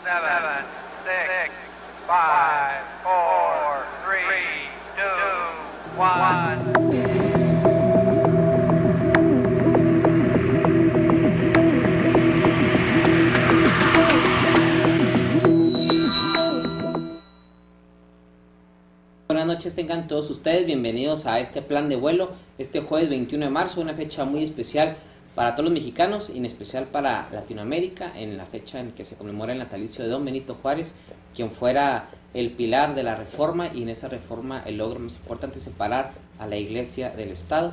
seven, six, five, four, three, two, one. Buenas noches tengan todos ustedes, bienvenidos a este plan de vuelo, este jueves 21 de marzo, una fecha muy especial para todos los mexicanos y en especial para Latinoamérica, en la fecha en que se conmemora el natalicio de don Benito Juárez, quien fuera el pilar de la reforma, y en esa reforma el logro más importante es separar a la iglesia del Estado,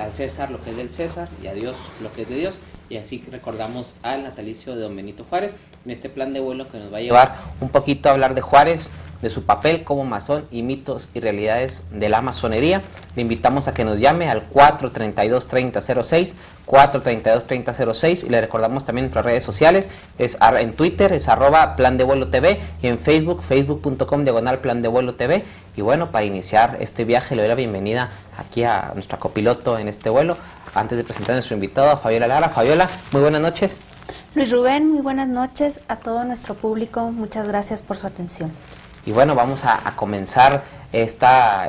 al César lo que es del César y a Dios lo que es de Dios, y así recordamos al natalicio de don Benito Juárez en este plan de vuelo que nos va a llevar un poquito a hablar de Juárez, de su papel como masón y mitos y realidades de la masonería. Le invitamos a que nos llame al 432-3006, 432-3006, y le recordamos también nuestras redes sociales, en Twitter es @plan de vuelo TV, y en Facebook, facebook.com/plan de vuelo TV. Y bueno, para iniciar este viaje le doy la bienvenida aquí a nuestra copiloto en este vuelo, antes de presentar a nuestro invitado, a Fabiola Lara. Fabiola, muy buenas noches. Luis Rubén, muy buenas noches a todo nuestro público, muchas gracias por su atención. Y bueno, vamos a comenzar, nuestra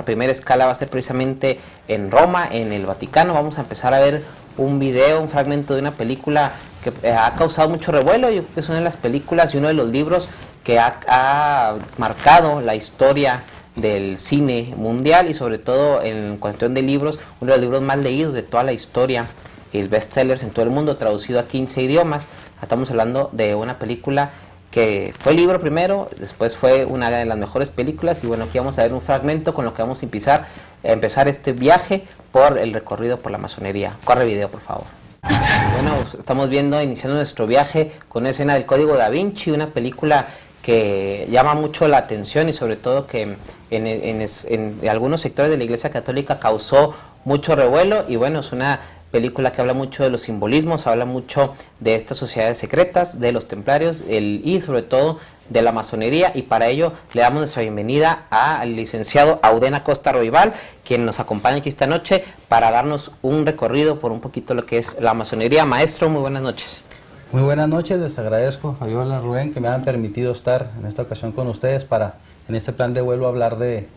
primera escala va a ser precisamente en Roma, en el Vaticano. Vamos a empezar a ver un video, un fragmento de una película que ha causado mucho revuelo. Yo creo que es una de las películas y uno de los libros que ha marcado la historia del cine mundial, y sobre todo en cuestión de libros, uno de los libros más leídos de toda la historia, el bestsellers en todo el mundo, traducido a 15 idiomas. Estamos hablando de una película que fue libro primero, después fue una de las mejores películas, y bueno, aquí vamos a ver un fragmento con lo que vamos a empezar este viaje por el recorrido por la masonería. Corre video, por favor. Bueno, estamos iniciando nuestro viaje con una escena del Código Da Vinci, una película que llama mucho la atención, y sobre todo que en algunos sectores de la Iglesia Católica causó mucho revuelo. Y bueno, es una película que habla mucho de los simbolismos, habla mucho de estas sociedades secretas, de los templarios y sobre todo de la masonería, y para ello le damos nuestra bienvenida al licenciado Auden Acosta Roibal, quien nos acompaña aquí esta noche para darnos un recorrido por un poquito lo que es la masonería. Maestro, muy buenas noches. Muy buenas noches, les agradezco, Fabiola, Rubén, que me han permitido estar en esta ocasión con ustedes para, en este plan de vuelo, hablar de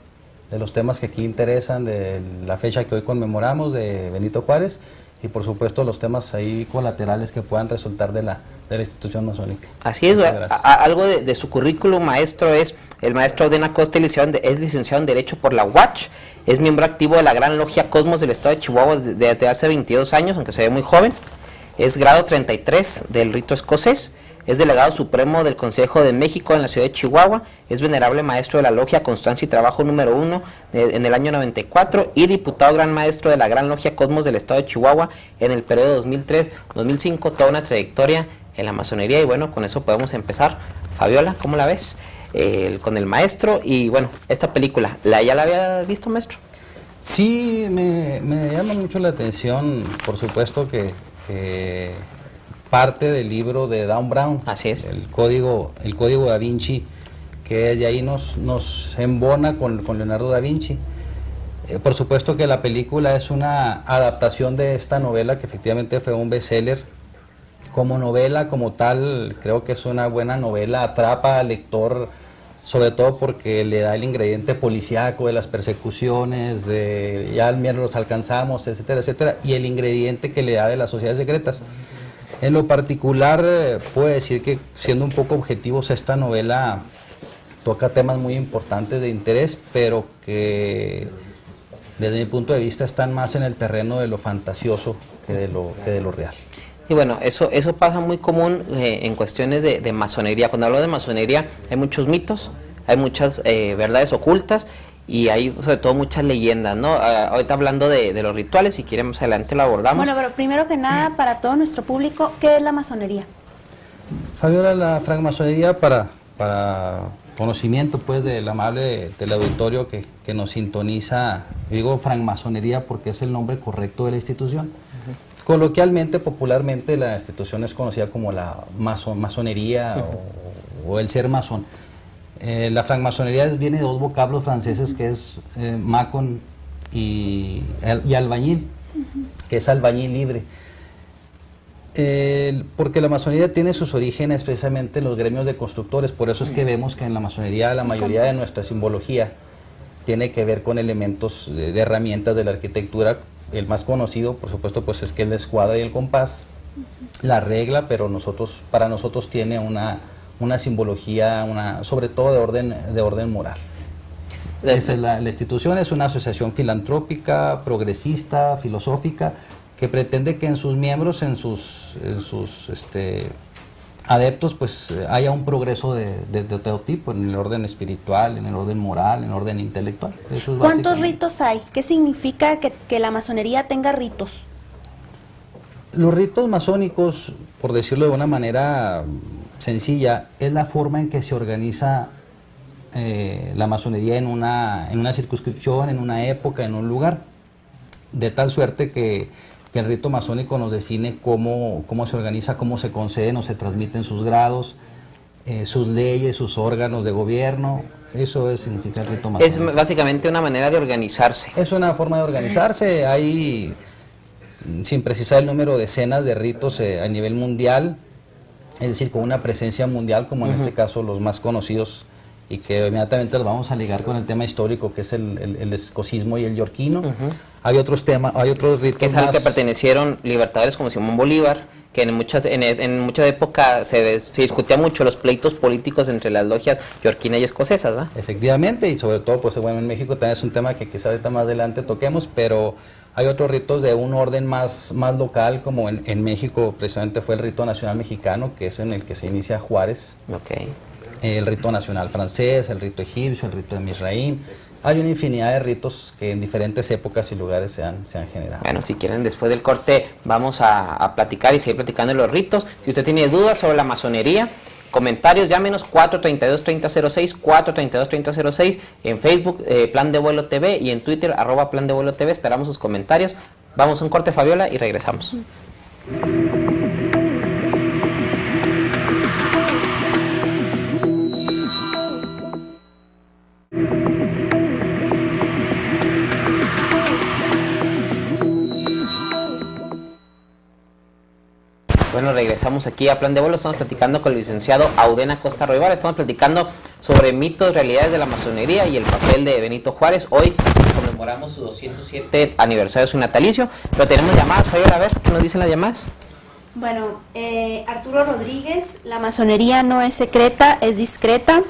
los temas que aquí interesan, de la fecha que hoy conmemoramos, de Benito Juárez, y por supuesto los temas ahí colaterales que puedan resultar de la institución masónica. Así es, algo de su currículum, maestro, es el maestro Auden Acosta, es licenciado en Derecho por la UACH, es miembro activo de la Gran Logia Cosmos del Estado de Chihuahua desde hace 22 años, aunque se ve muy joven, es grado 33 del rito escocés, es delegado supremo del Consejo de México en la ciudad de Chihuahua, es venerable maestro de la Logia Constancia y Trabajo número 1 en el año 94, y diputado gran maestro de la Gran Logia Cosmos del Estado de Chihuahua en el periodo 2003-2005, toda una trayectoria en la masonería. Y bueno, con eso podemos empezar. Fabiola, ¿cómo la ves? Con el maestro, y bueno, esta película, ¿ya la había visto, maestro? Sí, me llama mucho la atención, por supuesto que parte del libro de Dan Brown, así es, el código Da Vinci, que de ahí nos embona con Leonardo da Vinci. Por supuesto que la película es una adaptación de esta novela, que efectivamente fue un bestseller. Como novela, como tal, creo que es una buena novela, atrapa al lector, sobre todo porque le da el ingrediente policíaco de las persecuciones, de ya al miércoles los alcanzamos, etcétera, etcétera, y el ingrediente que le da de las sociedades secretas. En lo particular, puedo decir que, siendo un poco objetivos, esta novela toca temas muy importantes de interés, pero que desde mi punto de vista están más en el terreno de lo fantasioso que de lo real. Y bueno, eso pasa muy común en cuestiones de masonería. Cuando hablo de masonería hay muchos mitos, hay muchas verdades ocultas, y hay sobre todo muchas leyendas, ¿no? Ahorita hablando de los rituales, si quieren más adelante lo abordamos. Bueno, pero primero que nada, para todo nuestro público, ¿qué es la masonería? Fabiola, la francmasonería, para conocimiento pues del amable del auditorio que nos sintoniza, digo francmasonería porque es el nombre correcto de la institución. Coloquialmente, popularmente, la institución es conocida como la masonería o el ser masón. La francmasonería viene de dos vocablos franceses, que es macon y albañil, que es albañil libre. Porque la masonería tiene sus orígenes precisamente en los gremios de constructores, por eso es que vemos que en la masonería la mayoría de nuestra simbología tiene que ver con elementos de herramientas de la arquitectura. El más conocido, por supuesto, pues es que la escuadra y el compás, la regla, pero para nosotros tiene una simbología, sobre todo de orden moral. Esa es la institución, es una asociación filantrópica, progresista, filosófica, que pretende que en sus miembros, en sus adeptos, pues haya un progreso de todo tipo, en el orden espiritual, en el orden moral, en el orden intelectual. Eso es ¿Cuántos ritos hay? ¿Qué significa que la masonería tenga ritos? Los ritos masónicos, por decirlo de una manera sencilla, es la forma en que se organiza la masonería en una circunscripción, en una época, en un lugar, de tal suerte que el rito masónico nos define cómo se organiza, cómo se conceden o se transmiten sus grados, sus leyes, sus órganos de gobierno. Eso significa el rito masónico. Es básicamente una manera de organizarse. Es una forma de organizarse. Hay, sin precisar el número, decenas de ritos a nivel mundial, es decir, con una presencia mundial, como en este caso los más conocidos, y que inmediatamente los vamos a ligar con el tema histórico, que es el escocismo y el yorquino. Hay otros ritos que es al que pertenecieron libertadores como Simón Bolívar, que en mucha época se discutía mucho los pleitos políticos entre las logias yorquina y escocesas, ¿va? Efectivamente, y sobre todo, pues bueno, en México también es un tema que quizá ahorita más adelante toquemos, pero hay otros ritos de un orden más local, como en México precisamente fue el rito nacional mexicano, que es en el que se inicia Juárez. Okay. El rito nacional francés, el rito egipcio, el rito de Misraim. Hay una infinidad de ritos que en diferentes épocas y lugares se han generado. Bueno, si quieren, después del corte vamos a platicar y seguir platicando de los ritos. Si usted tiene dudas sobre la masonería, comentarios, llámenos 432-3006, 432-3006, en Facebook, Plan de Vuelo TV, y en Twitter, @Plan de Vuelo TV. Esperamos sus comentarios. Vamos a un corte, Fabiola, y regresamos. Bueno, regresamos aquí a Plan de Vuelo. Estamos platicando con el licenciado Auden Acosta Roivara. Estamos platicando sobre mitos, realidades de la masonería y el papel de Benito Juárez. Hoy conmemoramos su 207 aniversario de su natalicio, pero tenemos llamadas. Fabiola, a ver, ¿qué nos dicen las llamadas? Bueno, Arturo Rodríguez, la masonería no es secreta, es discreta.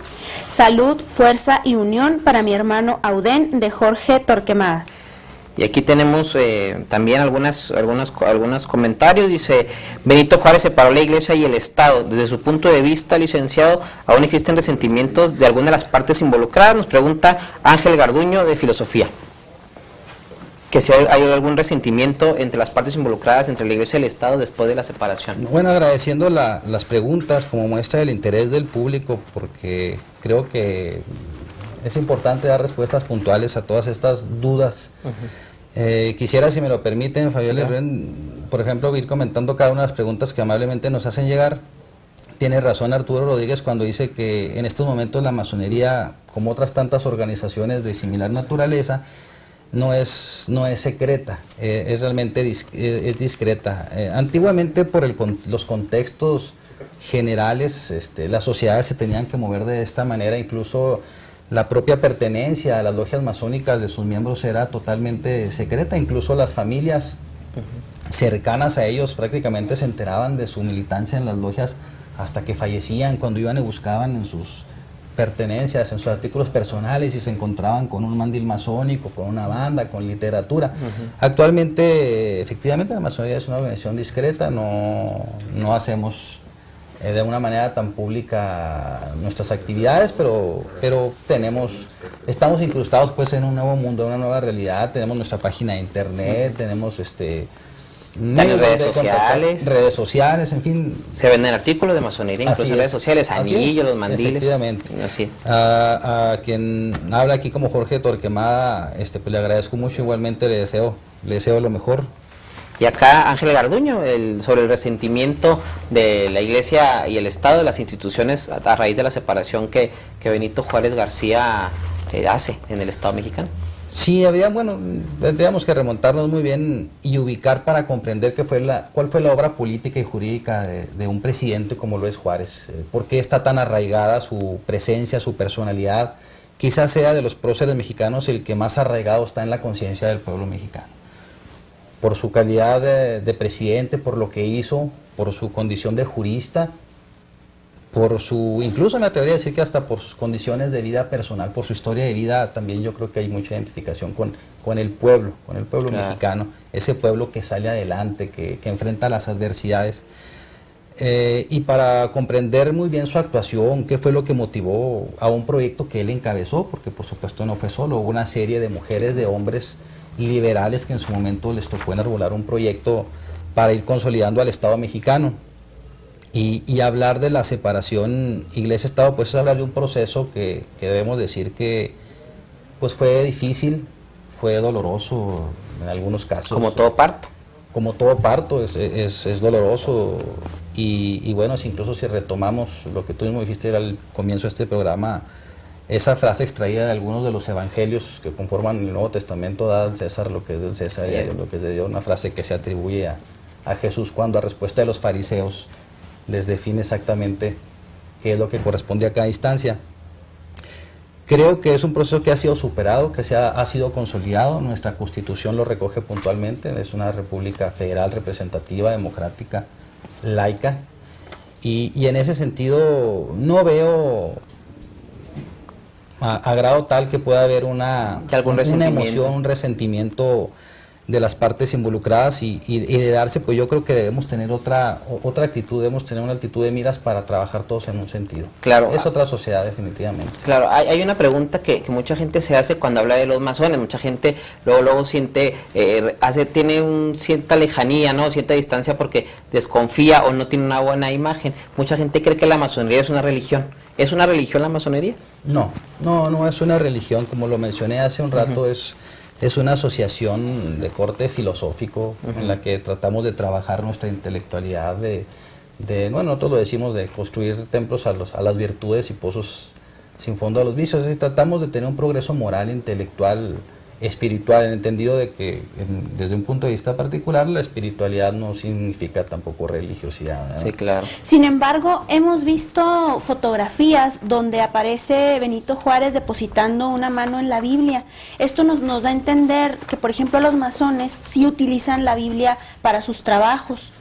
Salud, fuerza y unión para mi hermano Auden, de Jorge Torquemada. Y aquí tenemos también algunos comentarios. Dice: Benito Juárez separó la iglesia y el Estado. Desde su punto de vista, licenciado, ¿aún existen resentimientos de alguna de las partes involucradas? Nos pregunta Ángel Garduño, de Filosofía. Que si hay algún resentimiento entre las partes involucradas, entre la iglesia y el Estado, después de la separación. Bueno, agradeciendo las preguntas como muestra del interés del público, porque creo que es importante dar respuestas puntuales a todas estas dudas. Quisiera, si me lo permiten, Fabiola, por ejemplo, ir comentando cada una de las preguntas que amablemente nos hacen llegar. Tiene razón Arturo Rodríguez cuando dice que en estos momentos la masonería, como otras tantas organizaciones de similar naturaleza, no es secreta, es realmente es discreta. Antiguamente, por los contextos generales, las sociedades se tenían que mover de esta manera. Incluso la propia pertenencia a las logias masónicas de sus miembros era totalmente secreta. Incluso las familias cercanas a ellos prácticamente se enteraban de su militancia en las logias hasta que fallecían, cuando iban y buscaban en sus pertenencias, en sus artículos personales, y se encontraban con un mandil masónico, con una banda, con literatura. Actualmente, efectivamente, la masonería es una organización discreta. No hacemos de una manera tan pública nuestras actividades, pero estamos incrustados pues en un nuevo mundo, una nueva realidad. Tenemos nuestra página de internet, tenemos redes sociales, en fin. Se venden artículos de masonería, incluso en redes sociales, anillos, los mandiles. Efectivamente. Así. A quien habla aquí como Jorge Torquemada, pues le agradezco mucho, igualmente le deseo lo mejor. Y acá Ángel Garduño, sobre el resentimiento de la iglesia y el Estado, de las instituciones a raíz de la separación que Benito Juárez García hace en el Estado mexicano. Sí, bueno, tendríamos que remontarnos muy bien y ubicar para comprender cuál fue la obra política y jurídica de un presidente como lo es Juárez. ¿Por qué está tan arraigada su presencia, su personalidad? Quizás sea de los próceres mexicanos el que más arraigado está en la conciencia del pueblo mexicano. Por su calidad de presidente, por lo que hizo, por su condición de jurista, incluso me atrevería a decir que hasta por sus condiciones de vida personal, por su historia de vida, también yo creo que hay mucha identificación con el pueblo claro. Mexicano, ese pueblo que sale adelante, que enfrenta las adversidades. Y para comprender muy bien su actuación, qué fue lo que motivó a un proyecto que él encabezó, porque por supuesto no fue solo, hubo una serie de mujeres, de hombres liberales que en su momento les tocó enarbolar un proyecto para ir consolidando al Estado mexicano. Y hablar de la separación Iglesia-Estado, pues es hablar de un proceso que debemos decir que pues fue difícil, fue doloroso en algunos casos. Como todo parto. Como todo parto, es doloroso. Y bueno, incluso si retomamos lo que tú mismo dijiste al comienzo de este programa, esa frase extraída de algunos de los evangelios que conforman el Nuevo Testamento, da al César lo que es del César y a Dios lo que es de Dios, una frase que se atribuye a Jesús cuando a respuesta de los fariseos les define exactamente qué es lo que corresponde a cada instancia. Creo que es un proceso que ha sido superado, que ha sido consolidado, nuestra Constitución lo recoge puntualmente, es una república federal, representativa, democrática, laica, y en ese sentido no veo a grado tal que pueda haber una emoción, un resentimiento de las partes involucradas y de darse, pues yo creo que debemos tener otra actitud, debemos tener una actitud de miras para trabajar todos en un sentido. Claro. Es otra sociedad definitivamente. Claro, hay una pregunta que mucha gente se hace cuando habla de los masones, mucha gente luego siente, tiene cierta lejanía, ¿no? Cierta distancia porque desconfía o no tiene una buena imagen. Mucha gente cree que la masonería es una religión. ¿Es una religión la masonería? No es una religión, como lo mencioné hace un rato, es una asociación de corte filosófico en la que tratamos de trabajar nuestra intelectualidad, bueno, nosotros lo decimos, de construir templos a las virtudes y pozos sin fondo a los vicios. Es decir, tratamos de tener un progreso moral, intelectual, espiritual, en el entendido de que desde un punto de vista particular la espiritualidad no significa tampoco religiosidad, ¿no? Sí, claro. Sin embargo, hemos visto fotografías donde aparece Benito Juárez depositando una mano en la Biblia. Esto nos da a entender que, por ejemplo, los masones sí utilizan la Biblia para sus trabajos.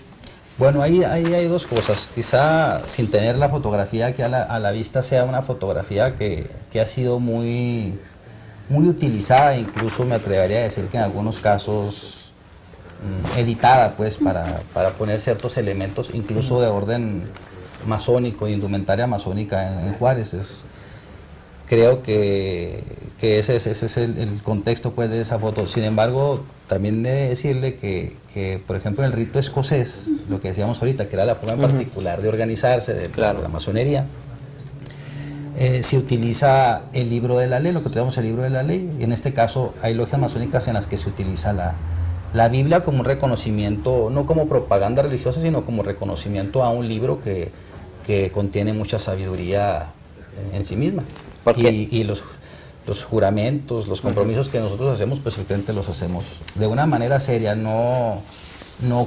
Bueno, ahí hay dos cosas. Quizá sin tener la fotografía que a la vista sea una fotografía que ha sido muy utilizada, incluso me atrevería a decir que en algunos casos editada, pues, para poner ciertos elementos, incluso de orden masónico, indumentaria masónica en Juárez. Creo que ese es el contexto, pues, de esa foto. Sin embargo, también he de decirle que, por ejemplo, en el rito escocés, lo que decíamos ahorita, que era la forma en particular de organizarse de la masonería, se utiliza el libro de la ley, lo que tenemos el libro de la ley, y en este caso hay logias masónicas en las que se utiliza la Biblia como un reconocimiento, no como propaganda religiosa, sino como reconocimiento a un libro que contiene mucha sabiduría en sí misma. Y los juramentos, los compromisos que nosotros hacemos, pues simplemente los hacemos de una manera seria, no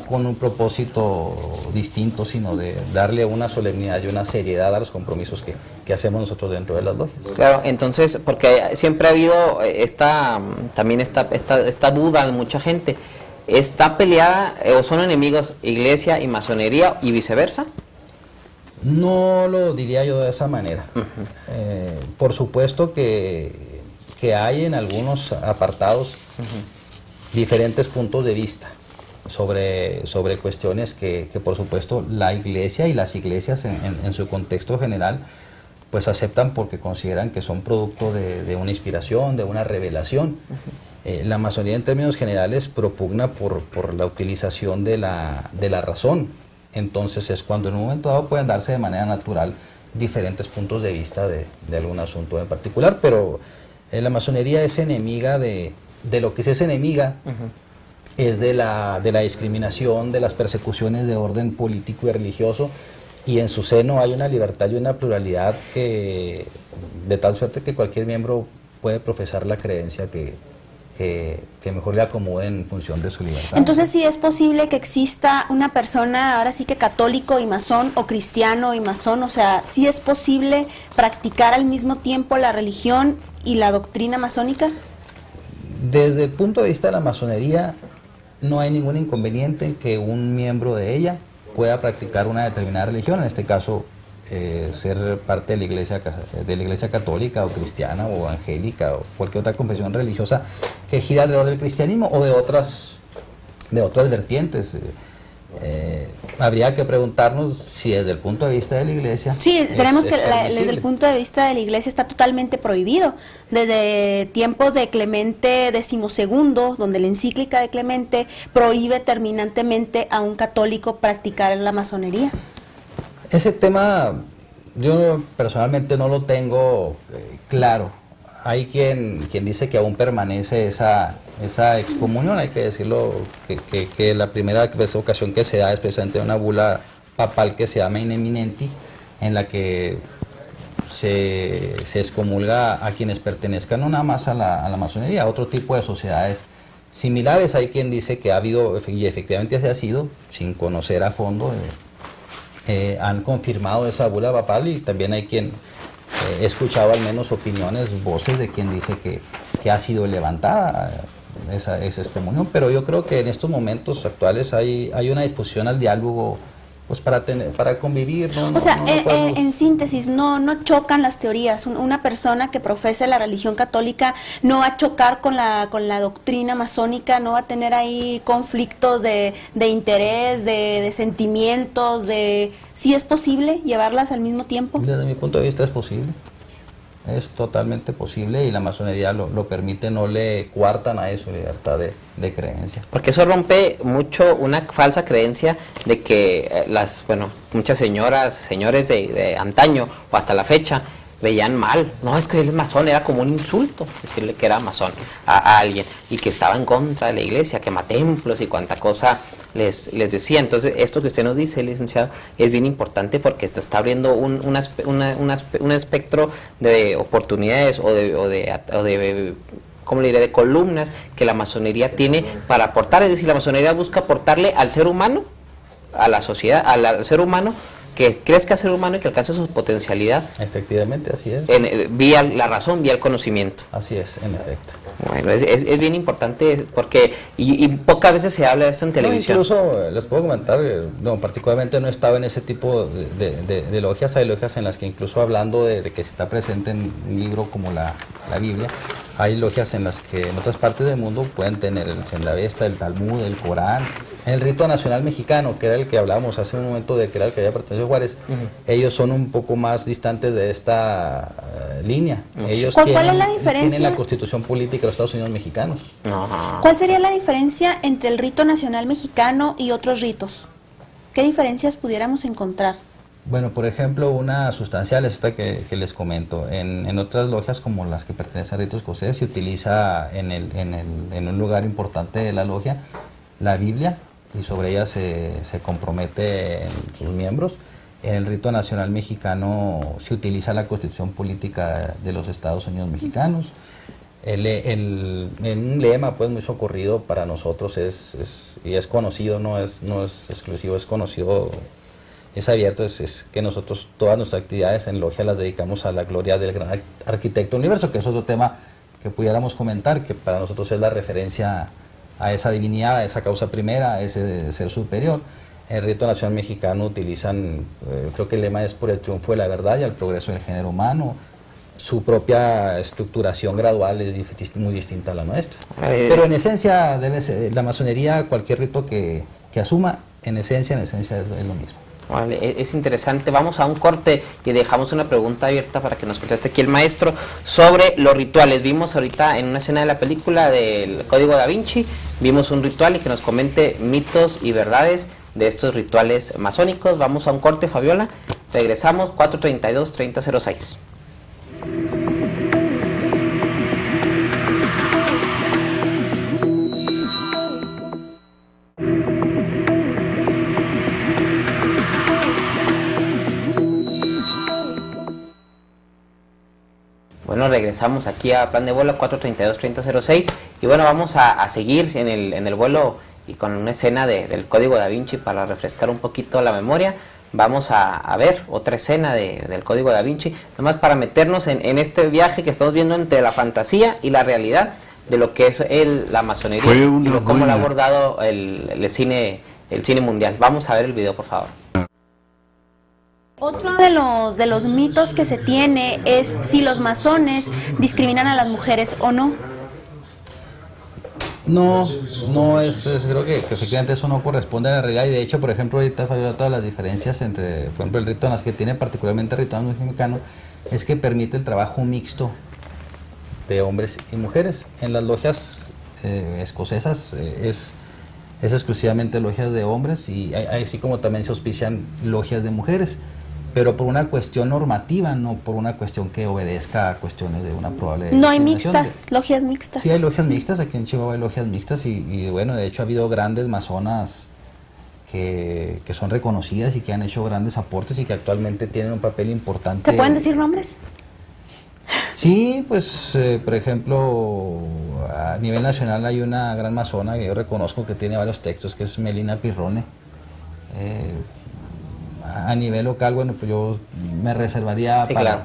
con un propósito distinto, sino de darle una solemnidad y una seriedad a los compromisos que hacemos nosotros dentro de las logias. Claro, entonces, porque siempre ha habido esta duda de mucha gente, ¿está peleada o son enemigos iglesia y masonería y viceversa? No lo diría yo de esa manera. Por supuesto que hay en algunos apartados diferentes puntos de vista sobre cuestiones que por supuesto la iglesia y las iglesias en su contexto general pues aceptan porque consideran que son producto de una inspiración, de una revelación. La masonería en términos generales propugna por la utilización de la razón. Entonces es cuando en un momento dado pueden darse de manera natural diferentes puntos de vista de algún asunto en particular, pero la masonería es enemiga de lo que es enemiga, es de la discriminación, de las persecuciones de orden político y religioso, y en su seno hay una libertad y una pluralidad de tal suerte que cualquier miembro puede profesar la creencia que que mejor le acomoden en función de su libertad. Entonces, sí es posible que exista una persona, ahora sí que católico y masón, o cristiano y masón, o sea, sí es posible practicar al mismo tiempo la religión y la doctrina masónica. Desde el punto de vista de la masonería, no hay ningún inconveniente en que un miembro de ella pueda practicar una determinada religión, en este caso ser parte de la iglesia católica o cristiana o evangélica o cualquier otra confesión religiosa que gira alrededor del cristianismo o de otras vertientes. Habría que preguntarnos si desde el punto de vista de la iglesia... Sí, tenemos que desde el punto de vista de la iglesia está totalmente prohibido. Desde tiempos de Clemente XII, donde la encíclica de Clemente prohíbe terminantemente a un católico practicar la masonería. Ese tema yo personalmente no lo tengo claro. Hay quien dice que aún permanece esa excomunión, hay que decirlo, que la primera ocasión que se da es precisamente una bula papal que se llama In Eminenti, en la que se excomulga a quienes pertenezcan no nada más a la masonería, a otro tipo de sociedades similares. Hay quien dice que ha habido, y efectivamente así ha sido, sin conocer a fondo, han confirmado esa bula papal, y también hay quien he escuchado al menos opiniones, voces de quien dice que ha sido levantada esa excomunión, pero yo creo que en estos momentos actuales hay una disposición al diálogo, pues para convivir. O sea, en síntesis, no chocan las teorías. Una persona que profese la religión católica no va a chocar con la doctrina masónica, no va a tener ahí conflictos de interés, de sentimientos, ¿sí es posible llevarlas al mismo tiempo? Desde mi punto de vista es posible. Es totalmente posible, y la masonería lo permite, no le coartan a eso libertad de creencia. Porque eso rompe mucho una falsa creencia de que muchas señores de antaño o hasta la fecha veían mal. No, es que él es masón, era como un insulto decirle que era masón a alguien, y que estaba en contra de la iglesia, quema templos y cuánta cosa les decía. Entonces, esto que usted nos dice, licenciado, es bien importante, porque esto está abriendo un espectro de oportunidades o de ¿cómo le diré?, de columnas que la masonería tiene para aportar. Es decir, la masonería busca aportarle al ser humano, a la sociedad, al ser humano, que crezca ser humano y que alcance su potencialidad. Efectivamente, así es. Vía la razón, vía el conocimiento. Así es, en efecto. Bueno, es bien importante, porque y pocas veces se habla de esto en televisión. Incluso les puedo comentar, particularmente no he estado en ese tipo de logias. Hay logias en las que, incluso hablando de que está presente en un libro como la Biblia, hay logias en las que en otras partes del mundo pueden tener en la Avesta, el Talmud, el Corán. En el rito nacional mexicano, que era el que hablábamos hace un momento, de que era el que había pertenecido a Juárez, ellos son un poco más distantes de esta línea. Ellos ¿Cuál es la diferencia? Tienen la Constitución política de los Estados Unidos mexicanos. ¿Cuál sería la diferencia entre el rito nacional mexicano y otros ritos? ¿Qué diferencias pudiéramos encontrar? Bueno, por ejemplo, una sustancial es esta que les comento. En otras logias, como las que pertenecen al rito escocés, se utiliza en un lugar importante de la logia la Biblia, y sobre ella se compromete sus miembros. En el rito nacional mexicano se utiliza la Constitución política de los Estados Unidos mexicanos. Un lema pues muy socorrido para nosotros y es conocido, no es exclusivo, es conocido, es abierto, es que nosotros todas nuestras actividades en logia las dedicamos a la gloria del gran arquitecto universo, que es otro tema que pudiéramos comentar, que para nosotros es la referencia a esa divinidad, a esa causa primera, a ese ser superior. En el rito nacional mexicano utilizan, creo que el lema es por el triunfo de la verdad y el progreso del género humano. Su propia estructuración gradual es muy distinta a la nuestra. Pero en esencia, la masonería, cualquier rito que asuma, en esencia es lo mismo. Vale, es interesante. Vamos a un corte y dejamos una pregunta abierta para que nos conteste aquí el maestro sobre los rituales. Vimos ahorita en una escena de la película del Código Da Vinci, vimos un ritual, y que nos comente mitos y verdades de estos rituales masónicos. Vamos a un corte, Fabiola. Regresamos, 432-3006. Bueno, regresamos aquí a Plan de Bola, 432-3006, Y bueno, vamos a seguir en el vuelo y con una escena del Código Da Vinci para refrescar un poquito la memoria. Vamos a ver otra escena del Código Da Vinci, nomás para meternos en este viaje que estamos viendo entre la fantasía y la realidad de lo que es la masonería y cómo lo ha abordado el cine mundial. Vamos a ver el video, por favor. Otro de los mitos que se tiene es si los masones discriminan a las mujeres o no. No, creo que efectivamente eso no corresponde a la realidad. Y de hecho, por ejemplo, ahorita falló todas las diferencias entre, por ejemplo, el rito que tiene particularmente el rito mexicano, es que permite el trabajo mixto de hombres y mujeres. En las logias escocesas es exclusivamente logias de hombres, y así como también se auspician logias de mujeres, pero por una cuestión normativa, no por una cuestión que obedezca a cuestiones de una probable... No hay mixtas, logias mixtas. Sí, hay logias mixtas, aquí en Chihuahua hay logias mixtas, y bueno, de hecho ha habido grandes masonas que son reconocidas y que han hecho grandes aportes y que actualmente tienen un papel importante. ¿Se pueden decir nombres? Sí, pues por ejemplo, a nivel nacional hay una gran masona que yo reconozco que tiene varios textos, que es Melina Pirrone. A nivel local, bueno, pues yo me reservaría sí, para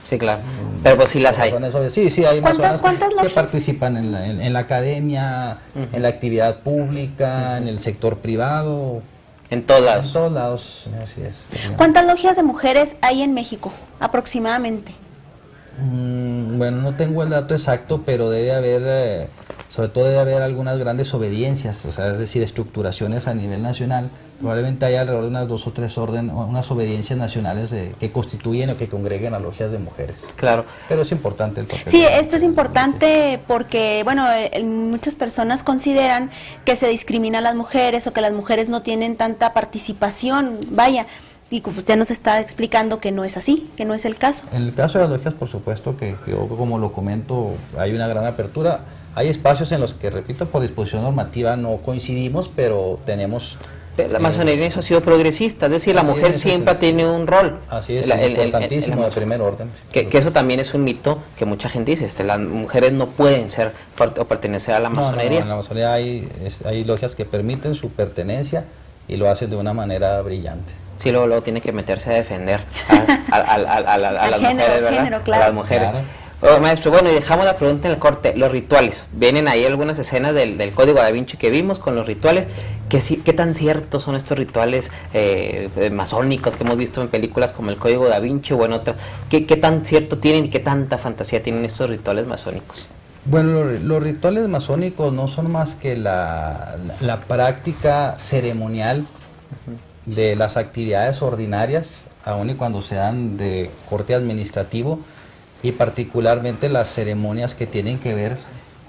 sí, claro, pero pues sí las hay. Sí, hay masonas ¿Cuántas que logias? participan en la academia, en la actividad pública, en el sector privado. En todos lados. En todos lados, así es. ¿Cuántas logias de mujeres hay en México, aproximadamente? Bueno, no tengo el dato exacto, pero debe haber, sobre todo debe haber algunas grandes obediencias, o sea, es decir, estructuraciones a nivel nacional. Probablemente haya alrededor de unas 2 o 3 unas obediencias nacionales que constituyen o que congreguen a logias de mujeres. Claro. Pero es importante el papel. Sí, esto es importante porque, bueno, muchas personas consideran que se discrimina a las mujeres o que las mujeres no tienen tanta participación, vaya, y pues usted nos está explicando que no es así, que no es el caso. En el caso de las logias, por supuesto que yo, como lo comento, hay una gran apertura. Hay espacios en los que, repito, por disposición normativa no coincidimos, pero tenemos... La masonería eso ha sido progresista, es decir, la mujer siempre tiene un rol. Así es, importantísimo, de primer orden. Que eso también es un mito que mucha gente dice, las mujeres no pueden ser o pertenecer a la masonería. No, en la masonería hay logias que permiten su pertenencia y lo hacen de una manera brillante. Sí, luego tiene que meterse a defender a las mujeres, ¿verdad? Género, claro. A las mujeres. Claro. Maestro, bueno, y dejamos la pregunta en el corte, los rituales. Vienen ahí algunas escenas del Código Da Vinci que vimos con los rituales. ¿Qué tan ciertos son estos rituales masónicos que hemos visto en películas como el Código Da Vinci o en otras? ¿Qué tan cierto tienen y qué tanta fantasía tienen estos rituales masónicos? Bueno, los rituales masónicos no son más que la práctica ceremonial de las actividades ordinarias, aun y cuando se dan de corte administrativo, y particularmente las ceremonias que tienen que ver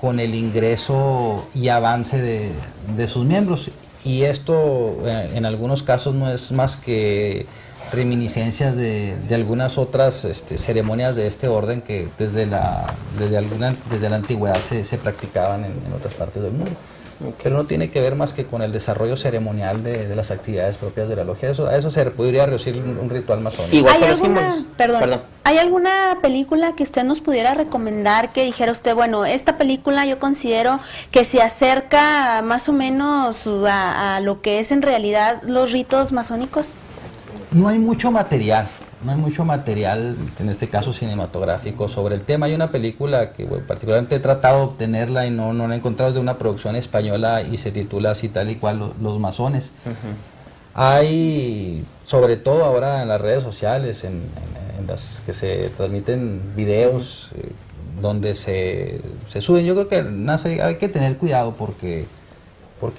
con el ingreso y avance de sus miembros. Y esto en algunos casos no es más que reminiscencias de algunas otras ceremonias de este orden que desde la antigüedad se practicaban en otras partes del mundo. Okay. Pero no tiene que ver más que con el desarrollo ceremonial de las actividades propias de la logia. A eso se podría reducir un ritual masónico. Igual ¿Hay alguna, perdón, ¿hay alguna película que usted nos pudiera recomendar que dijera usted, bueno, esta película yo considero que se acerca más o menos a lo que es en realidad los ritos masónicos? No hay mucho material. En este caso cinematográfico, sobre el tema. Hay una película que particularmente he tratado de obtenerla y no la he encontrado, de una producción española y se titula así tal y cual, Los Masones. Hay, sobre todo ahora en las redes sociales, en las que se transmiten videos donde se suben. Yo creo que hay que tener cuidado porque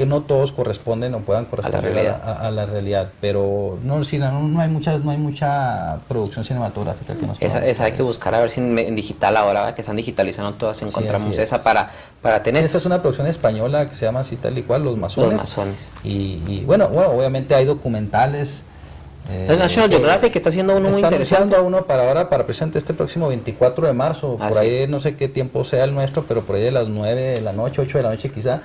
no todos corresponden o puedan corresponder a la realidad, pero no hay mucha producción cinematográfica que nos esa hay que buscar a ver si en digital ahora que están digitalizando todas encontramos esa para tener. Esa es una producción española que se llama así tal y cual, Los Masones. Y bueno, obviamente hay documentales. El National Geographic está haciendo uno muy interesante. Está anunciando uno para presente este próximo 24 de marzo, por ahí no sé qué tiempo sea el nuestro, pero por ahí de las 9 de la noche, 8 de la noche quizá.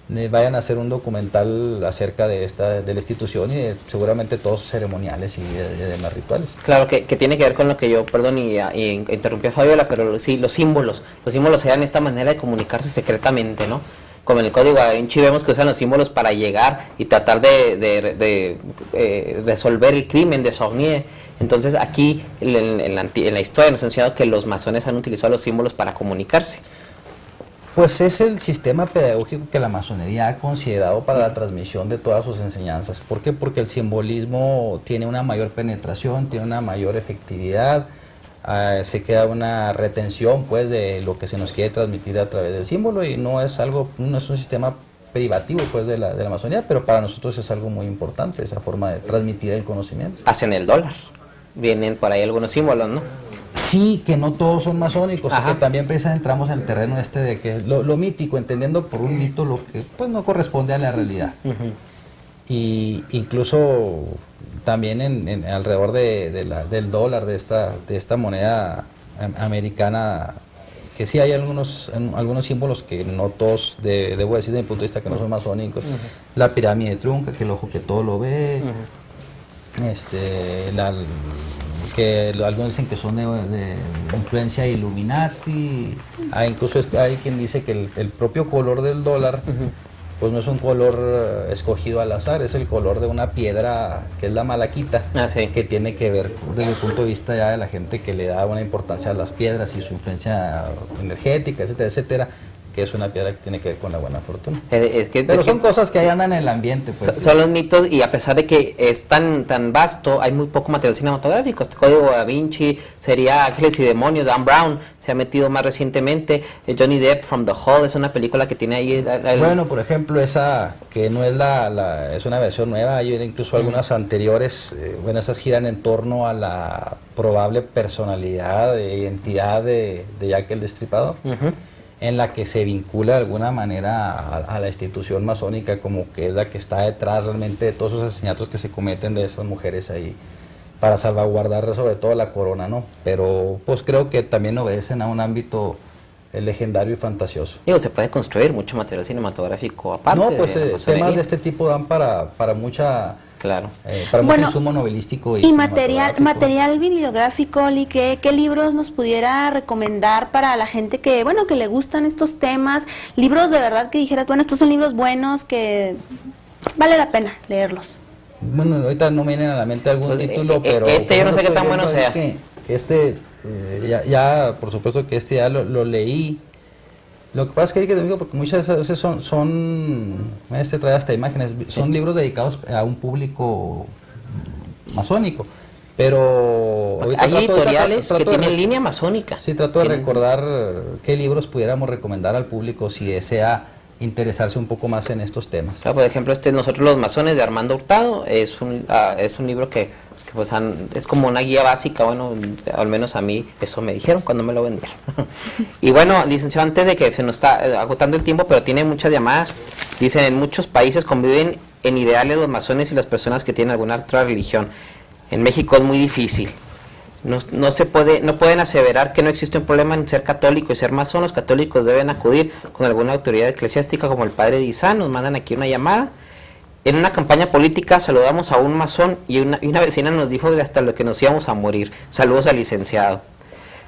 vayan a hacer un documental acerca de la institución y seguramente todos sus ceremoniales y demás rituales. Claro, que tiene que ver con lo que yo, perdón, y interrumpí a Fabiola, pero sí, los símbolos eran esta manera de comunicarse secretamente, ¿no? Como en el Código Da Vinci vemos que usan los símbolos para llegar y tratar de resolver el crimen de Saugnier. Entonces aquí en la historia nos ha enseñado que los masones han utilizado los símbolos para comunicarse. Pues es el sistema pedagógico que la masonería ha considerado para la transmisión de todas sus enseñanzas. ¿Por qué? Porque el simbolismo tiene una mayor penetración, tiene una mayor efectividad, se queda una retención pues de lo que se nos quiere transmitir a través del símbolo, y no es un sistema privativo pues de la masonería, pero para nosotros es algo muy importante esa forma de transmitir el conocimiento. Hacen el dólar, vienen por ahí algunos símbolos, ¿no? Sí, que no todos son masónicos, Ajá. que también precisamente entramos en el terreno de que lo mítico, entendiendo por un mito lo que pues no corresponde a la realidad. Y incluso también alrededor del dólar, de esta moneda americana, que sí hay algunos símbolos que no todos, debo decir desde mi punto de vista, que no son masónicos. La pirámide trunca, que el ojo que todo lo ve, que algunos dicen que son de influencia Illuminati. Incluso hay quien dice que el propio color del dólar pues no es un color escogido al azar, es el color de una piedra que es la malaquita, sí. que tiene que ver desde el punto de vista ya de la gente que le da una importancia a las piedras y su influencia energética, etcétera, etcétera, que es una piedra que tiene que ver con la buena fortuna. Pero son cosas que ahí andan en el ambiente. Pues, son los mitos, y a pesar de que es tan vasto, hay muy poco material cinematográfico. Este Código Da Vinci, sería Ángeles y Demonios, Dan Brown se ha metido más recientemente. Johnny Depp, From the Hall, es una película que tiene ahí... Bueno, por ejemplo, esa que no es es una versión nueva, hay incluso algunas anteriores, esas giran en torno a la probable personalidad, identidad de Jack el Destripador. En la que se vincula de alguna manera a la institución masónica, como que es la que está detrás realmente de todos esos asesinatos que se cometen de esas mujeres ahí, para salvaguardar sobre todo la corona, ¿no? Pero pues creo que también obedecen a un ámbito legendario y fantasioso. Digo, se puede construir mucho material cinematográfico aparte. No, pues temas de este tipo dan para mucha... Claro. Para mucho insumo novelístico y material bibliográfico, Oli, ¿qué libros nos pudiera recomendar para la gente que le gustan estos temas? Libros de verdad que dijeras, estos son libros buenos que vale la pena leerlos. Bueno, ahorita no me viene a la mente algún título, pero... yo no sé qué tan bueno sea. Ya, por supuesto que ya lo leí. Lo que pasa es que hay que decirlo porque muchas veces trae hasta imágenes, son libros dedicados a un público masónico, pero hay editoriales que tienen línea masónica. Sí, trato de recordar qué libros pudiéramos recomendar al público si desea interesarse un poco más en estos temas. Por ejemplo, Nosotros los Masones, de Armando Hurtado, es un libro que pues es como una guía básica. Al menos a mí eso me dijeron cuando me lo vendieron. Y licenciado, antes de que se nos está agotando el tiempo, pero tiene muchas llamadas, dicen: en muchos países conviven en ideales los masones y las personas que tienen alguna otra religión. En México es muy difícil. No pueden aseverar que no existe un problema en ser católico y ser masón. Los católicos deben acudir con alguna autoridad eclesiástica, como el padre Dizán. Nos mandan aquí una llamada. En una campaña política saludamos a un masón y una vecina nos dijo de hasta lo que nos íbamos a morir. Saludos al licenciado.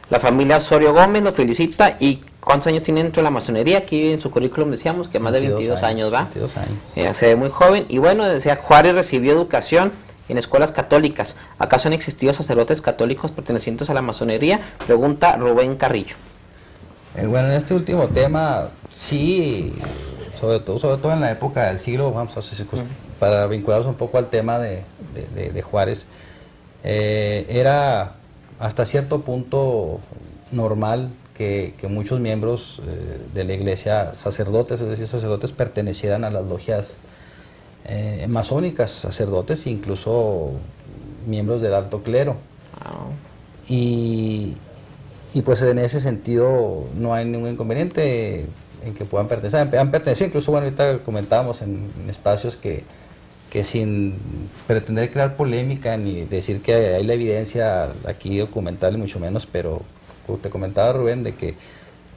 La familia Osorio Gómez lo felicita. ¿Y cuántos años tiene dentro de la masonería? Aquí en su currículum decíamos que más de 22 años, ¿va? 22 años. Se ve muy joven. Y decía, Juárez recibió educación en escuelas católicas. ¿Acaso han existido sacerdotes católicos pertenecientes a la masonería? Pregunta Rubén Carrillo. En este último tema, sí, sobre todo en la época del siglo, para vincularnos un poco al tema de Juárez, era hasta cierto punto normal que muchos miembros de la iglesia, sacerdotes, es decir, sacerdotes, pertenecieran a las logias masónicas, sacerdotes e incluso miembros del alto clero. Y pues en ese sentido no hay ningún inconveniente en que puedan pertenecer. Han pertenecido, incluso ahorita comentábamos en espacios que sin pretender crear polémica ni decir que hay la evidencia aquí documental y mucho menos, pero como te comentaba, Rubén, de que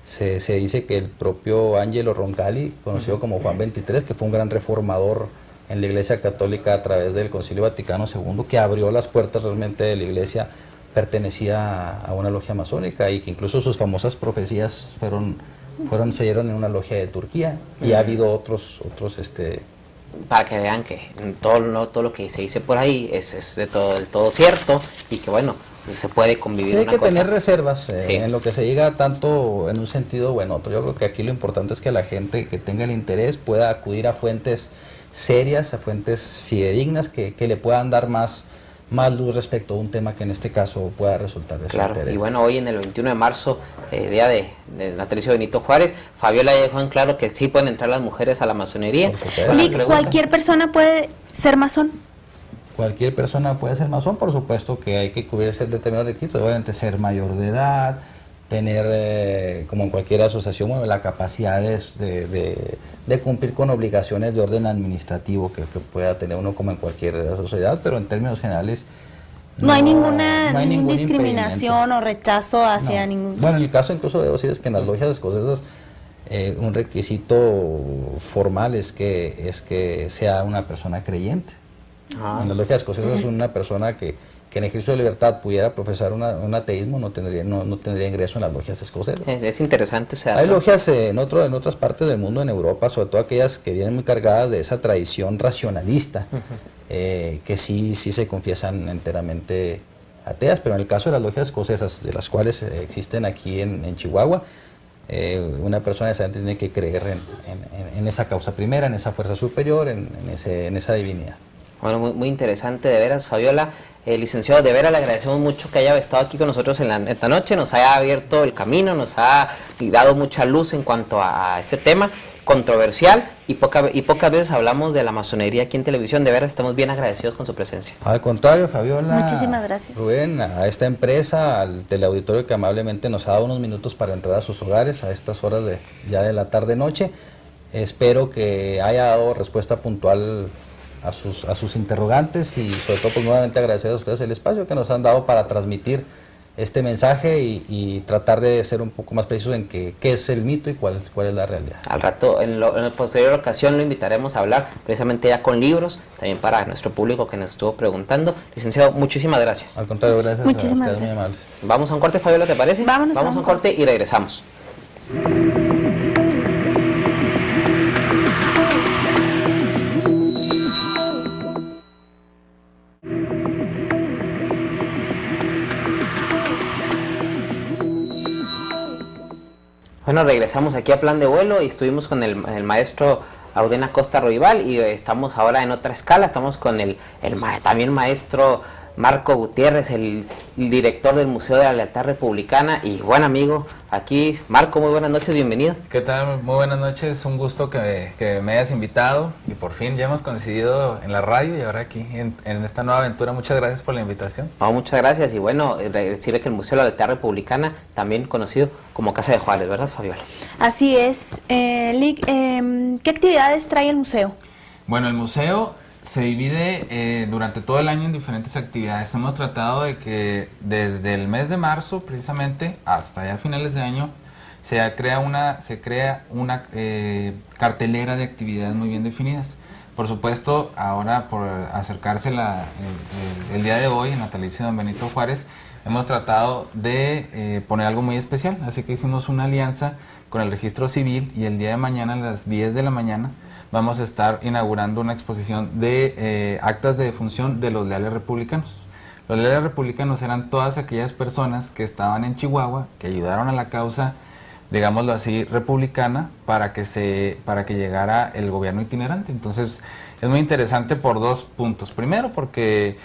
se dice que el propio Angelo Roncalli, conocido como Juan XXIII, que fue un gran reformador en la Iglesia Católica a través del Concilio Vaticano II, que abrió las puertas realmente de la Iglesia, pertenecía a una logia masónica, y que incluso sus famosas profecías se dieron en una logia de Turquía, y ha habido otros para que vean que todo lo que se dice por ahí es del todo cierto, y que bueno, se puede convivir. Sí, hay una que cosa. tener reservas Sí. en lo que se diga, tanto en un sentido o en otro. Yo creo que aquí lo importante es que la gente que tenga el interés pueda acudir a fuentes serias, a fuentes fidedignas, que le puedan dar más luz respecto a un tema que en este caso pueda resultar de su Claro, interés. y bueno, hoy en el 21 de marzo, día de natalicio de Benito Juárez, Fabiola ya dejó en claro que sí pueden entrar las mujeres a la masonería. Por supuesto. Una Lic, pregunta. ¿cualquier persona puede ser masón? Cualquier persona puede ser masón, por supuesto que hay que cubrirse determinados requisitos, obviamente ser mayor de edad, tener, como en cualquier asociación, bueno, la capacidad de cumplir con obligaciones de orden administrativo que pueda tener uno como en cualquier sociedad, pero en términos generales No hay no ninguna hay ningún discriminación impedimento. o rechazo hacia No. ningún... Bueno, en el caso incluso debo decir es que en las logias escocesas un requisito formal es que sea una persona creyente. Ah. En las logias escocesas una persona que en ejercicio de libertad pudiera profesar un ateísmo no tendría ingreso en las logias escocesas. Es interesante, o sea, Hay logias en otras partes del mundo, en Europa, sobre todo aquellas que vienen muy cargadas de esa tradición racionalista, que sí se confiesan enteramente ateas, pero en el caso de las logias escocesas, de las cuales existen aquí en Chihuahua, una persona necesariamente tiene que creer en esa causa primera, en esa fuerza superior, en esa divinidad. Bueno, muy interesante, de veras, Fabiola. Licenciado, de veras le agradecemos mucho que haya estado aquí con nosotros en esta noche, nos haya abierto el camino, nos ha dado mucha luz en cuanto a este tema controversial, y pocas veces hablamos de la masonería aquí en televisión. De veras, estamos bien agradecidos con su presencia. Al contrario, Fabiola. Muchísimas gracias. Rubén, a esta empresa, al teleauditorio que amablemente nos ha dado unos minutos para entrar a sus hogares a estas horas ya de la tarde-noche. Espero que haya dado respuesta puntual a sus interrogantes, y sobre todo pues nuevamente agradecer a ustedes el espacio que nos han dado para transmitir este mensaje y tratar de ser un poco más precisos en qué es el mito y cuál es la realidad. Al rato, en la posterior ocasión, lo invitaremos a hablar precisamente ya con libros, también para nuestro público que nos estuvo preguntando. Licenciado, muchísimas gracias. Al contrario, gracias. Muchísimas a ustedes, muy gracias. amables. Vamos a un corte, Fabiola, ¿te parece? Vámonos Vamos a un corte y regresamos. Bueno, regresamos aquí a Plan de Vuelo y estuvimos con el maestro Auden Acosta Roibal, y estamos ahora en otra escala, estamos con también maestro Marco Gutiérrez, el director del Museo de la Lealtad Republicana y buen amigo aquí. Marco, muy buenas noches, bienvenido. ¿Qué tal? Muy buenas noches, un gusto que me hayas invitado, y por fin ya hemos coincidido en la radio y ahora aquí en esta nueva aventura. Muchas gracias por la invitación. No, muchas gracias, y bueno, decirle que el Museo de la Lealtad Republicana, también conocido como Casa de Juárez, ¿verdad, Fabiola? Así es. Lic, ¿qué actividades trae el museo? Bueno, el museo se divide durante todo el año en diferentes actividades. Hemos tratado de que desde el mes de marzo precisamente hasta ya finales de año se crea una cartelera de actividades muy bien definidas. Por supuesto, ahora por acercarse el día de hoy, el natalicio de don Benito Juárez, hemos tratado de poner algo muy especial, así que hicimos una alianza con el Registro Civil, y el día de mañana a las 10 de la mañana vamos a estar inaugurando una exposición de actas de defunción de los leales republicanos. Los leales republicanos eran todas aquellas personas que estaban en Chihuahua, que ayudaron a la causa, digámoslo así, republicana, para que llegara el gobierno itinerante. Entonces, es muy interesante por dos puntos. Primero, porque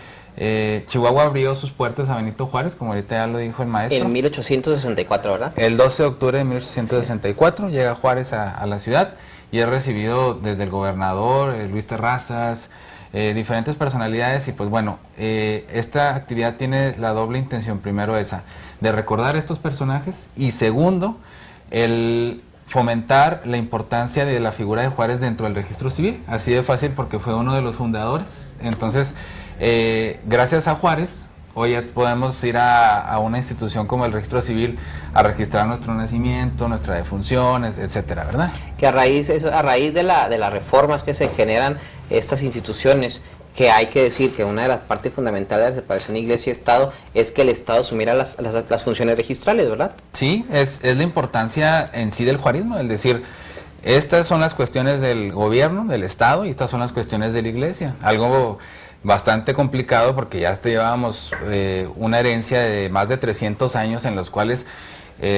Chihuahua abrió sus puertas a Benito Juárez, como ahorita ya lo dijo el maestro. En 1864, ¿verdad? El 12 de octubre de 1864 llega Juárez a la ciudad, y es recibido desde el gobernador Luis Terrazas, diferentes personalidades, y pues bueno, esta actividad tiene la doble intención. Primero, esa de recordar estos personajes, y segundo, el fomentar la importancia de la figura de Juárez dentro del registro civil, así de fácil, porque fue uno de los fundadores. Entonces, gracias a Juárez, hoy ya podemos ir a una institución como el registro civil a registrar nuestro nacimiento, nuestra defunción, etcétera, ¿verdad? Que a raíz de las reformas que se generan estas instituciones, que hay que decir que una de las partes fundamentales de la separación iglesia-estado es que el Estado asumiera las funciones registrales, ¿verdad? Sí, es la importancia en sí del juarismo, es decir, estas son las cuestiones del gobierno, del Estado, y estas son las cuestiones de la iglesia. Algo bastante complicado porque ya llevábamos una herencia de más de 300 años en los cuales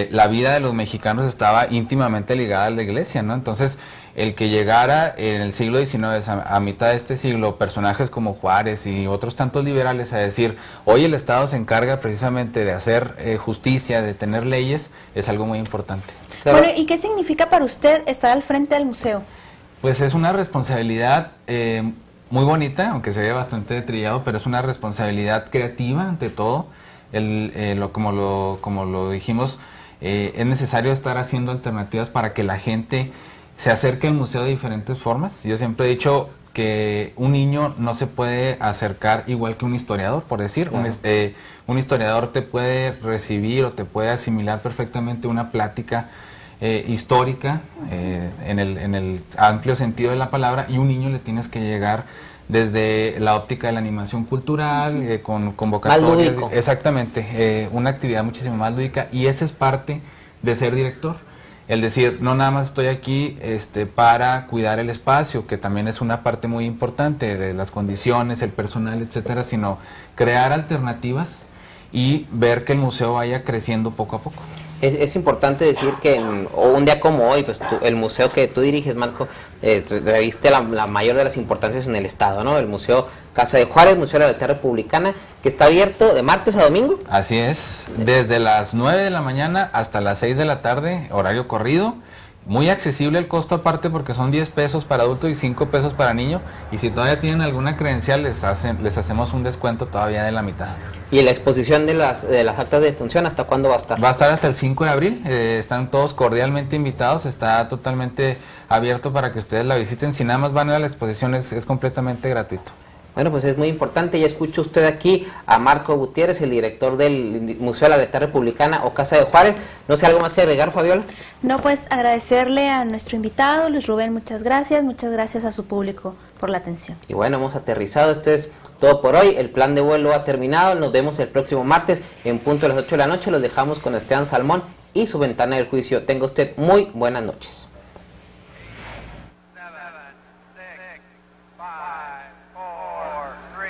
la vida de los mexicanos estaba íntimamente ligada a la iglesia, ¿no? Entonces, el que llegara en el siglo XIX, a mitad de este siglo, personajes como Juárez y otros tantos liberales a decir, hoy el Estado se encarga precisamente de hacer justicia, de tener leyes, es algo muy importante. Bueno, ¿y qué significa para usted estar al frente del museo? Pues es una responsabilidad muy bonita, aunque se ve bastante trillado, pero es una responsabilidad creativa ante todo. Como lo dijimos, es necesario estar haciendo alternativas para que la gente se acerque al museo de diferentes formas. Yo siempre he dicho que un niño no se puede acercar igual que un historiador, por decir. Claro. Un historiador te puede recibir o te puede asimilar perfectamente una plática histórica en el amplio sentido de la palabra, y un niño le tienes que llegar desde la óptica de la animación cultural, con convocatorias, exactamente, una actividad muchísimo más lúdica, y esa es parte de ser director. El decir, no nada más estoy aquí para cuidar el espacio, que también es una parte muy importante de las condiciones, el personal, etcétera, sino crear alternativas y ver que el museo vaya creciendo poco a poco. Es importante decir que un día como hoy, pues el museo que tú diriges, Marco, reviste la mayor de las importancias en el Estado, ¿no? El Museo Casa de Juárez, Museo de la Lealtad Republicana, que está abierto de martes a domingo. Así es, desde las 9 de la mañana hasta las 6 de la tarde, horario corrido. Muy accesible el costo aparte porque son 10 pesos para adulto y 5 pesos para niño, y si todavía tienen alguna credencial les hacemos un descuento todavía de la mitad. ¿Y la exposición de las actas de función hasta cuándo va a estar? Va a estar hasta el 5 de abril, están todos cordialmente invitados, está totalmente abierto para que ustedes la visiten. Si nada más van a ir a la exposición es completamente gratuito. Bueno, pues es muy importante. Ya escucha usted aquí a Marco Gutiérrez, el director del Museo de la Lealtad Republicana o Casa de Juárez. No sé, ¿algo más que agregar, Fabiola? No, pues agradecerle a nuestro invitado, Luis Rubén, muchas gracias a su público por la atención. Y bueno, hemos aterrizado, esto es todo por hoy, el plan de vuelo ha terminado, nos vemos el próximo martes en punto de las 8 de la noche, los dejamos con Esteban Salmón y su ventana del juicio. Tenga usted muy buenas noches. 7, 6, 5, 4, 3,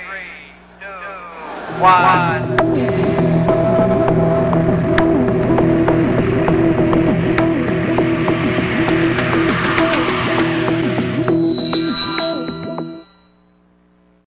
2, 1.